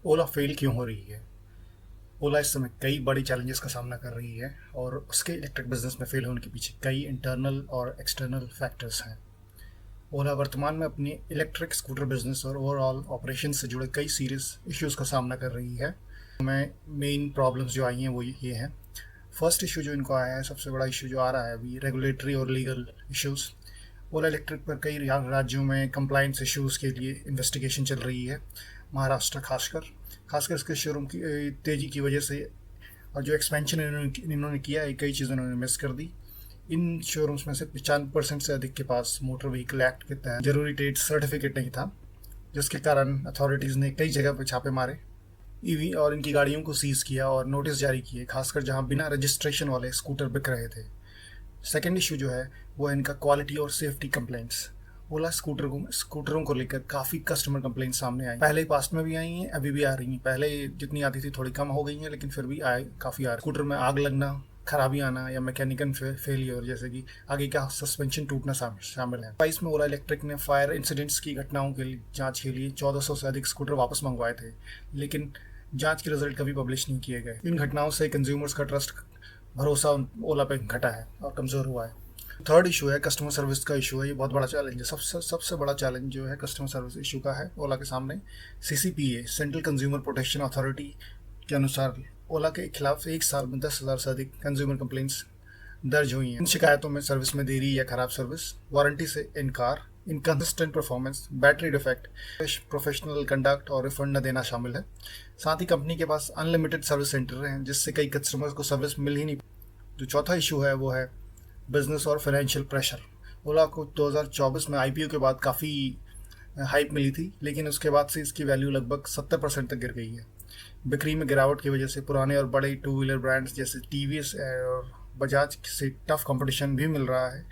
ओला fail क्यों हो रही है? ओला इस समय कई बड़ी चैलेंजेस का सामना कर रही है और उसके इलेक्ट्रिक बिजनेस में फेल होने के पीछे कई इंटरनल और एक्सटर्नल फैक्टर्स हैं। ओला वर्तमान में अपनी इलेक्ट्रिक स्कूटर बिजनेस और ओवरऑल ऑपरेशन से जुड़े कई सीरियस इश्यूज का सामना कर रही है। में मेन प्रॉब्लम्स जो आई हैं वो ये हैं। फर्स्ट इशू जो इनको आया है, सबसे बड़ा इशू जो आ रहा है अभी, रेगुलेटरी और लीगल इश्यूज। ओला इलेक्ट्रिक पर कई राज्यों में कंप्लायंस इश्यूज के लिए इन्वेस्टिगेशन चल रही है। महाराष्ट्र खासकर इसके शोरूम की तेज़ी की वजह से और जो एक्सपेंशन इन्होंने किया है, कई चीज़ें इन्होंने मिस कर दी। इन शोरूम्स में से 95% से अधिक के पास मोटर व्हीकल एक्ट के तहत जरूरी ट्रेड सर्टिफिकेट नहीं था, जिसके कारण अथॉरिटीज़ ने कई जगह पर छापे मारे, ईवी और इनकी गाड़ियों को सीज किया और नोटिस जारी किए, खासकर जहां बिना रजिस्ट्रेशन वाले स्कूटर बिक रहे थे। सेकेंड इशू जो है वो है इनका क्वालिटी और सेफ्टी कंप्लेंट्स। ओला स्कूटरों को लेकर काफ़ी कस्टमर कंप्लेंट सामने आई, पहले पास्ट में भी आई हैं, अभी भी आ रही हैं। पहले जितनी आती थी थोड़ी कम हो गई हैं, लेकिन फिर भी आए काफ़ी आ रही। स्कूटर में आग लगना, खराबी आना या मैकेनिकल फेलियर जैसे कि आगे का सस्पेंशन टूटना शामिल है। 22 में ओला इलेक्ट्रिक ने फायर इंसिडेंट्स की घटनाओं के लिए जांच के लिए 1400 से अधिक स्कूटर वापस मंगवाए थे, लेकिन जांच के रिजल्ट कभी पब्लिश नहीं किए गए। इन घटनाओं से कंज्यूमर्स का ट्रस्ट, भरोसा ओला पे घटा है और कमज़ोर हुआ है। थर्ड इशू है कस्टमर सर्विस का इशू है। ये बहुत बड़ा चैलेंज है। सबसे बड़ा चैलेंज जो है कस्टमर सर्विस इशू का है ओला के सामने। CCPA, central consumer protection authority के अनुसार ओला के खिलाफ एक साल में 10,000 से अधिक कंज्यूमर कंप्लेंट्स दर्ज हुई हैं। इन शिकायतों में सर्विस में देरी या खराब सर्विस, वारंटी से इनकार, inconsistent performance, battery defect, professional conduct और रिफंड न देना शामिल है। साथ ही कंपनी के पास अनलिमिटेड सर्विस सेंटर हैं, जिससे कई कस्टमर्स को सर्विस मिल ही नहीं। जो चौथा इशू है वो है बिजनेस और फाइनेंशियल प्रेशर। ओला को 2024 में आईपीओ के बाद काफ़ी हाइप मिली थी, लेकिन उसके बाद से इसकी वैल्यू लगभग 70% तक गिर गई है। बिक्री में गिरावट की वजह से पुराने और बड़े टू व्हीलर ब्रांड्स जैसे टीवीएस और बजाज से टफ कंपटीशन भी मिल रहा है।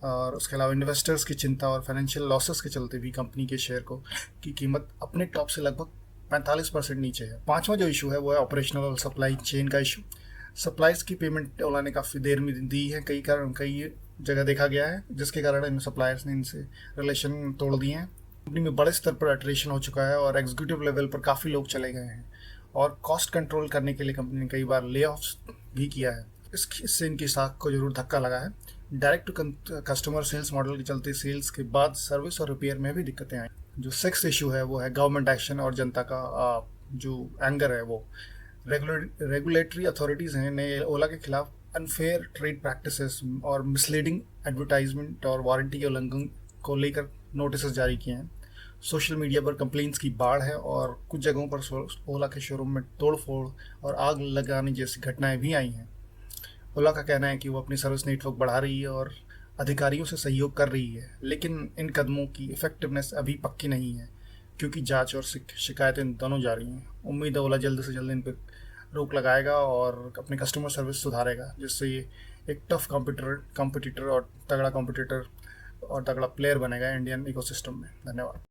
और उसके अलावा इन्वेस्टर्स की चिंता और फाइनेंशियल लॉसेस के चलते भी कंपनी के शेयर को की कीमत अपने टॉप से लगभग 45% नीचे है। पांचवा जो इशू है वो है ऑपरेशनल और सप्लाई चेन का इशू। सप्लाईज की पेमेंट ओला ने काफ़ी देर में दी है, कई जगह देखा गया है, जिसके कारण इन सप्लायर्स ने इनसे रिलेशन तोड़ दिए हैं। कंपनी में बड़े स्तर पर अट्रेशन हो चुका है और एग्जीक्यूटिव लेवल पर काफ़ी लोग चले गए हैं। और कॉस्ट कंट्रोल करने के लिए कंपनी ने कई बार ले ऑफ्स भी किया है। इससे इनकी साख को जरूर धक्का लगा है। Direct to customer sales model के चलते सेल्स के बाद सर्विस और रिपेयर में भी दिक्कतें आई। जो सिक्स इशू है वो है गवर्नमेंट एक्शन और जनता का जो एंगर है वो। रेगुलेटरी अथॉरिटीज़ हैं ने ओला के खिलाफ अनफेयर ट्रेड प्रैक्टिसेस और मिसलीडिंग एडवर्टाइजमेंट और वारंटी के उल्लंघन को लेकर नोटिस जारी किए हैं। सोशल मीडिया पर कंप्लेंट्स की बाढ़ है और कुछ जगहों पर ओला के शोरूम में तोड़फोड़ और आग लगाने जैसी घटनाएं भी आई हैं। ओला का कहना है कि वो अपनी सर्विस नेटवर्क बढ़ा रही है और अधिकारियों से सहयोग कर रही है, लेकिन इन कदमों की इफेक्टिवनेस अभी पक्की नहीं है, क्योंकि जांच और शिकायतें दोनों जारी हैं। उम्मीद है ओला जल्द से जल्द इन पर रोक लगाएगा और अपनी कस्टमर सर्विस सुधारेगा, जिससे ये एक टफ कॉम्पिटिटर और तगड़ा प्लेयर बनेगा इंडियन इकोसिस्टम में। धन्यवाद।